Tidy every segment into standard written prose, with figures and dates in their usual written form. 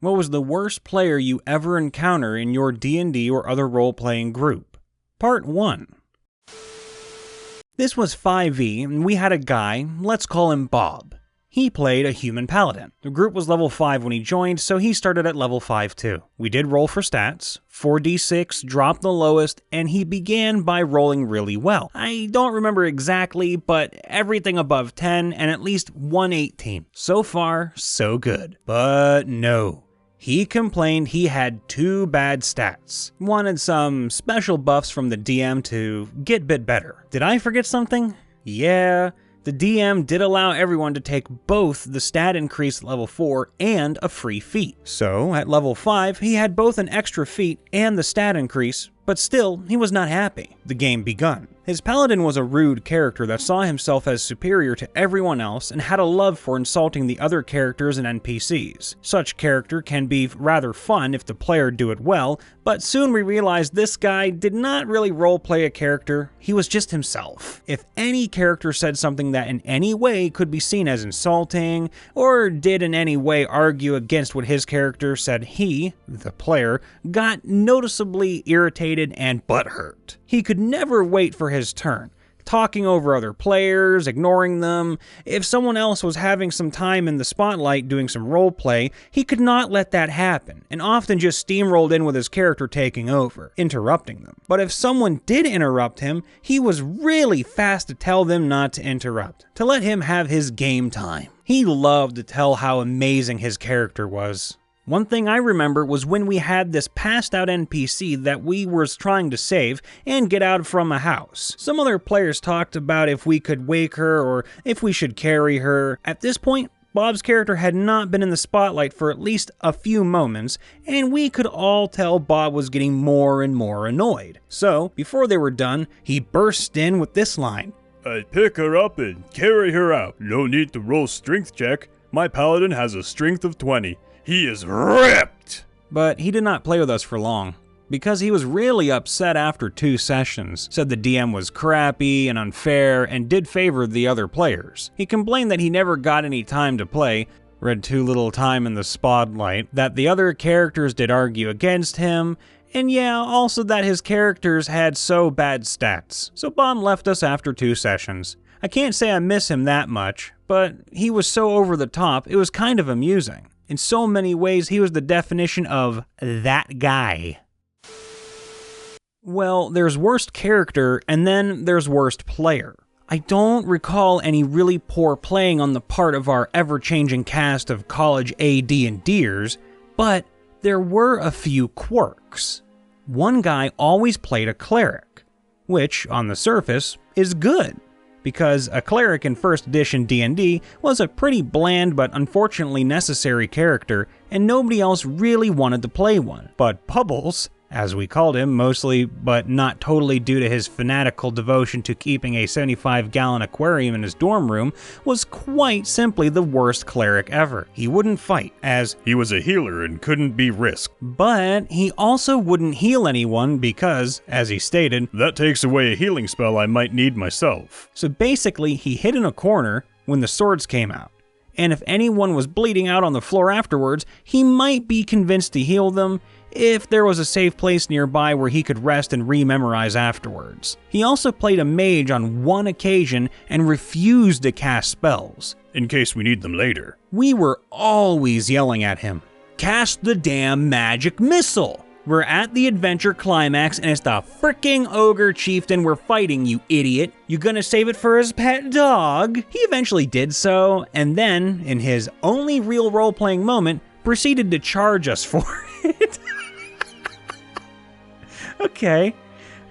What was the worst player you ever encounter in your D&D or other role-playing group? Part 1. This was 5e, and we had a guy, let's call him Bob. He played a human paladin. The group was level 5 when he joined, so he started at level 5 too. We did roll for stats, 4d6, dropped the lowest, and he began by rolling really well. I don't remember exactly, but everything above 10 and at least 118. So far, so good. But no. He complained he had 2 bad stats. Wanted some special buffs from the DM to get a bit better. Did I forget something? Yeah. The DM did allow everyone to take both the stat increase at level 4 and a free feat. So, at level 5, he had both an extra feat and the stat increase, but still, he was not happy. The game begun. His paladin was a rude character that saw himself as superior to everyone else and had a love for insulting the other characters and NPCs. Such character can be rather fun if the player do it well, but soon we realized this guy did not really roleplay a character, he was just himself. If any character said something that in any way could be seen as insulting, or did in any way argue against what his character said, he, the player, got noticeably irritated and butthurt. He could never wait for his turn, talking over other players, ignoring them. If someone else was having some time in the spotlight doing some roleplay, he could not let that happen, and often just steamrolled in with his character taking over, interrupting them. But if someone did interrupt him, he was really fast to tell them not to interrupt, to let him have his game time. He loved to tell how amazing his character was. One thing I remember was when we had this passed out NPC that we were trying to save and get out from a house. Some other players talked about if we could wake her or if we should carry her. At this point, Bob's character had not been in the spotlight for at least a few moments, and we could all tell Bob was getting more and more annoyed. So, before they were done, he burst in with this line. "I'd pick her up and carry her out. No need to roll strength check. My paladin has a strength of 20. He is ripped!" But he did not play with us for long, because he was really upset after 2 sessions, said the DM was crappy and unfair, and did favor the other players. He complained that he never got any time to play, read too little time in the spotlight, that the other characters did argue against him, and yeah, also that his characters had so bad stats. So Bob left us after 2 sessions. I can't say I miss him that much, but he was so over the top, it was kind of amusing. In so many ways, he was the definition of that guy. Well, there's worst character, and then there's worst player. I don't recall any really poor playing on the part of our ever-changing cast of college AD&Ders, but there were a few quirks. One guy always played a cleric, which, on the surface, is good, because a cleric in 1st edition D&D was a pretty bland but unfortunately necessary character, and nobody else really wanted to play one. But Bubbles, as we called him, mostly but not totally due to his fanatical devotion to keeping a 75-gallon aquarium in his dorm room, was quite simply the worst cleric ever. He wouldn't fight, as he was a healer and couldn't be risked. But he also wouldn't heal anyone because, as he stated, that takes away a healing spell I might need myself. So basically, he hid in a corner when the swords came out. And if anyone was bleeding out on the floor afterwards, he might be convinced to heal them, if there was a safe place nearby where he could rest and rememorize afterwards. He also played a mage on 1 occasion and refused to cast spells, in case we need them later. We were always yelling at him, "Cast the damn magic missile! We're at the adventure climax and it's the fricking ogre chieftain we're fighting, you idiot! You gonna save it for his pet dog?" He eventually did so, and then, in his only real role-playing moment, proceeded to charge us for it. Okay.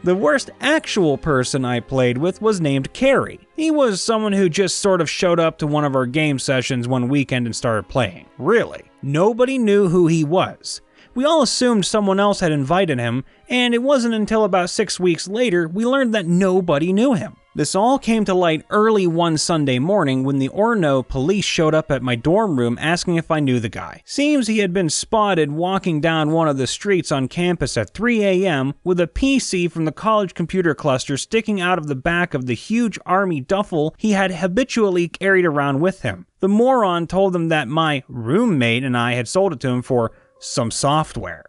The worst actual person I played with was named Carrie. He was someone who just sort of showed up to one of our game sessions one weekend and started playing. Really. Nobody knew who he was. We all assumed someone else had invited him, and it wasn't until about 6 weeks later we learned that nobody knew him. This all came to light early one Sunday morning when the Orono police showed up at my dorm room asking if I knew the guy. Seems he had been spotted walking down one of the streets on campus at 3 a.m. with a PC from the college computer cluster sticking out of the back of the huge army duffel he had habitually carried around with him. The moron told them that my roommate and I had sold it to him for some software,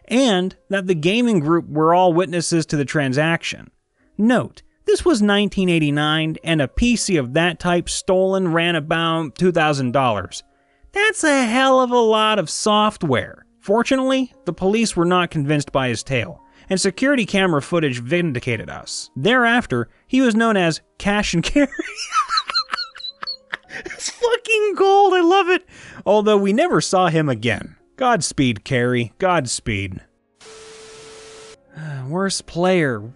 and that the gaming group were all witnesses to the transaction. Note, this was 1989, and a PC of that type stolen ran about $2,000. That's a hell of a lot of software. Fortunately, the police were not convinced by his tale, and security camera footage vindicated us. Thereafter, he was known as Cash and Carry. It's fucking gold, I love it! Although we never saw him again. Godspeed, Carrie, Godspeed. Worst player.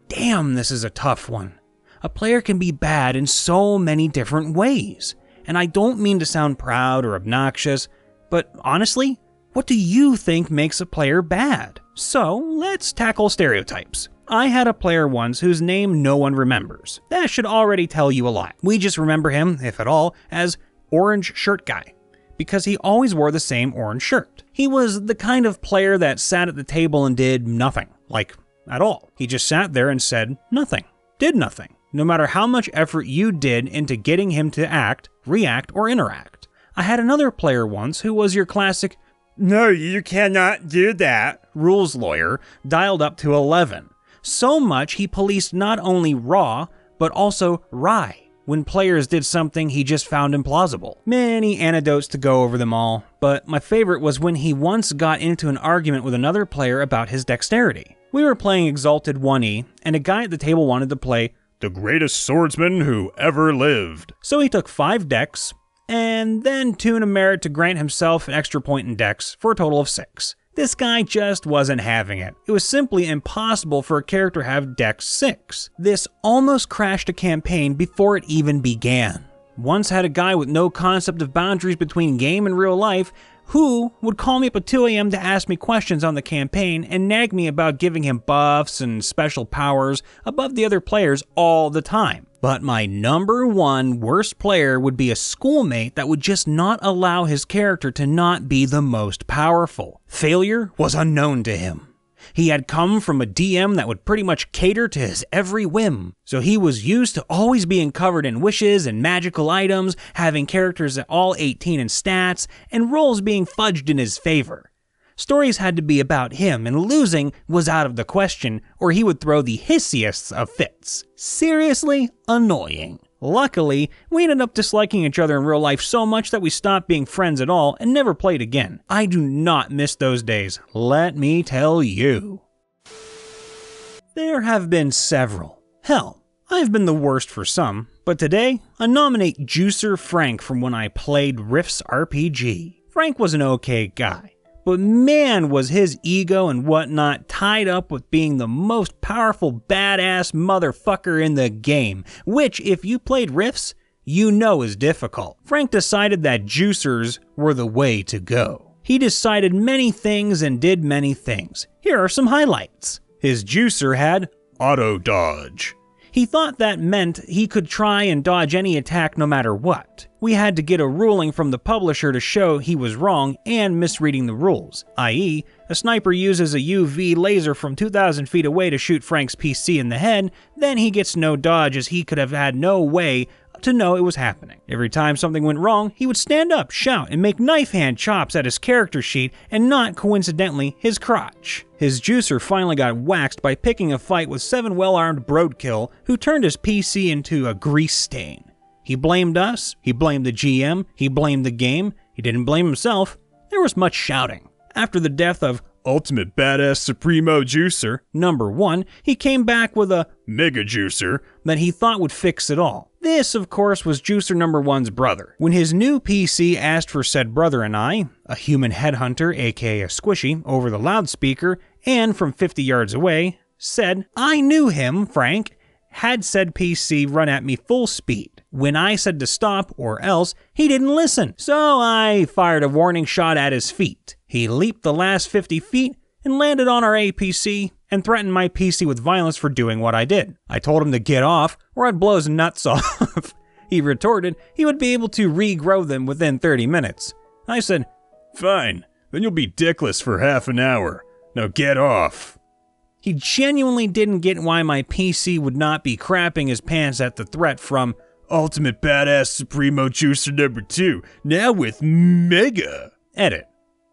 Damn, this is a tough one. A player can be bad in so many different ways. And I don't mean to sound proud or obnoxious, but honestly, what do you think makes a player bad? So, let's tackle stereotypes. I had a player once whose name no one remembers. That should already tell you a lot. We just remember him, if at all, as Orange Shirt Guy, because he always wore the same orange shirt. He was the kind of player that sat at the table and did nothing, like, at all. He just sat there and said nothing, did nothing, no matter how much effort you did into getting him to act, react, or interact. I had another player once who was your classic, "No, you cannot do that," rules lawyer, dialed up to 11. So much he policed not only raw, but also rye when players did something he just found implausible. Many anecdotes to go over them all, but my favorite was when he once got into an argument with another player about his dexterity. We were playing Exalted 1E, and a guy at the table wanted to play the greatest swordsman who ever lived. So he took 5 dex, and then 2 in a merit to grant himself an extra point in dex, for a total of 6. This guy just wasn't having it. It was simply impossible for a character to have dex 6. This almost crashed a campaign before it even began. Once had a guy with no concept of boundaries between game and real life who would call me up at 2 a.m. to ask me questions on the campaign and nag me about giving him buffs and special powers above the other players all the time. But my number one worst player would be a schoolmate that would just not allow his character to not be the most powerful. Failure was unknown to him. He had come from a DM that would pretty much cater to his every whim, so he was used to always being covered in wishes and magical items, having characters at all 18 in stats, and rolls being fudged in his favor. Stories had to be about him, and losing was out of the question, or he would throw the hissiest of fits. Seriously annoying. Luckily, we ended up disliking each other in real life so much that we stopped being friends at all and never played again. I do not miss those days, let me tell you. There have been several. Hell, I've been the worst for some, but today, I nominate Juicer Frank from when I played Rift's RPG. Frank was an okay guy, but man was his ego and whatnot tied up with being the most powerful badass motherfucker in the game, which if you played Rifts, you know is difficult. Frank decided that juicers were the way to go. He decided many things and did many things. Here are some highlights. His juicer had auto dodge. He thought that meant he could try and dodge any attack no matter what. We had to get a ruling from the publisher to show he was wrong and misreading the rules, i.e., a sniper uses a UV laser from 2,000 feet away to shoot Frank's PC in the head, then he gets no dodge as he could have had no way to know it was happening. Every time something went wrong, he would stand up, shout, and make knife hand chops at his character sheet and not coincidentally his crotch. His juicer finally got waxed by picking a fight with 7 well-armed broadkill who turned his PC into a grease stain. He blamed us, he blamed the GM, he blamed the game, he didn't blame himself. There was much shouting. After the death of Ultimate Badass Supremo Juicer Number 1, he came back with a Mega Juicer that he thought would fix it all. This, of course, was Juicer Number 1's brother. When his new PC asked for said brother and I, a human headhunter, aka a squishy, over the loudspeaker, and from 50 yards away, said, I knew him, Frank, had said PC run at me full speed. when I said to stop or else, he didn't listen. So I fired a warning shot at his feet. He leaped the last 50 feet and landed on our APC and threatened my PC with violence for doing what I did. I told him to get off or I'd blow his nuts off. He retorted he would be able to regrow them within 30 minutes. I said, "Fine, then you'll be dickless for half an hour. Now get off." He genuinely didn't get why my PC would not be crapping his pants at the threat from Ultimate Badass Supremo Juicer number 2, now with Mega. Edit.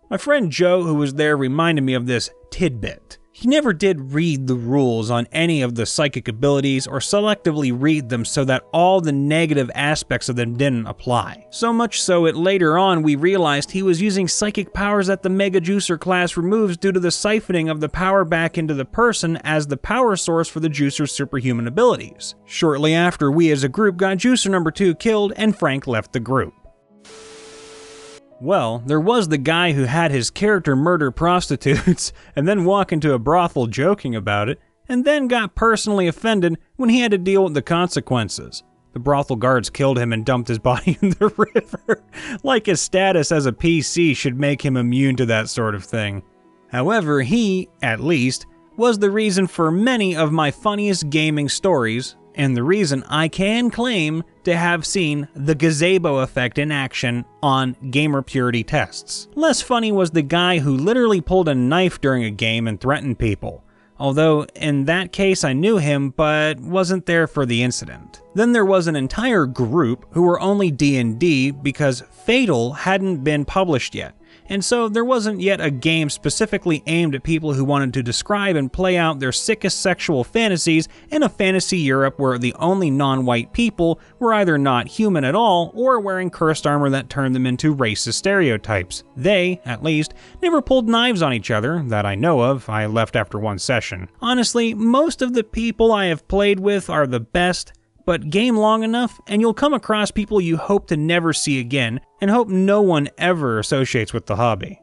My friend Joe, who was there, reminded me of this tidbit. He never did read the rules on any of the psychic abilities or selectively read them so that all the negative aspects of them didn't apply. So much so that later on we realized he was using psychic powers that the Mega Juicer class removes due to the siphoning of the power back into the person as the power source for the Juicer's superhuman abilities. Shortly after, we as a group got Juicer number 2 killed and Frank left the group. Well, there was the guy who had his character murder prostitutes and then walk into a brothel joking about it, and then got personally offended when he had to deal with the consequences. The brothel guards killed him and dumped his body in the river. Like his status as a PC should make him immune to that sort of thing. However, he, at least, was the reason for many of my funniest gaming stories, and the reason I can claim to have seen the gazebo effect in action on gamer purity tests. Less funny was the guy who literally pulled a knife during a game and threatened people. Although, in that case I knew him, but wasn't there for the incident. Then there was an entire group who were only D&D because Fatal hadn't been published yet. And so there wasn't yet a game specifically aimed at people who wanted to describe and play out their sickest sexual fantasies in a fantasy Europe where the only non-white people were either not human at all or wearing cursed armor that turned them into racist stereotypes. They, at least, never pulled knives on each other, that I know of. I left after one session. Honestly, most of the people I have played with are the best, but game long enough and you'll come across people you hope to never see again and hope no one ever associates with the hobby.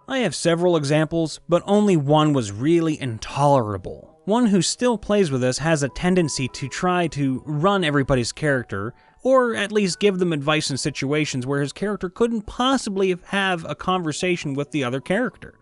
I have several examples, but only one was really intolerable. One who still plays with us has a tendency to try to run everybody's character, or at least give them advice in situations where his character couldn't possibly have a conversation with the other character.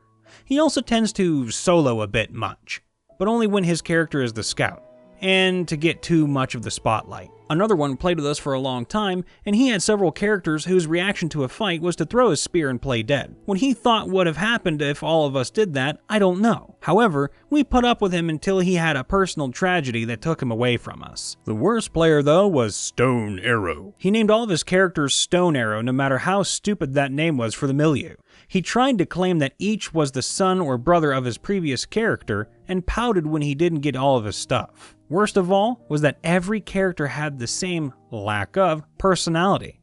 He also tends to solo a bit much, but only when his character is the scout, and to get too much of the spotlight. Another one played with us for a long time, and he had several characters whose reaction to a fight was to throw his spear and play dead. What he thought would have happened if all of us did that, I don't know. However, we put up with him until he had a personal tragedy that took him away from us. The worst player though was Stone Arrow. He named all of his characters Stone Arrow no matter how stupid that name was for the milieu. He tried to claim that each was the son or brother of his previous character, and pouted when he didn't get all of his stuff. Worst of all was that every character had the same lack of personality.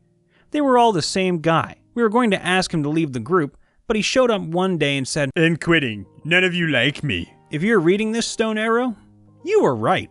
They were all the same guy. We were going to ask him to leave the group, but he showed up one day and said, "I'm quitting. None of you like me." If you're reading this, Stone Arrow, you were right.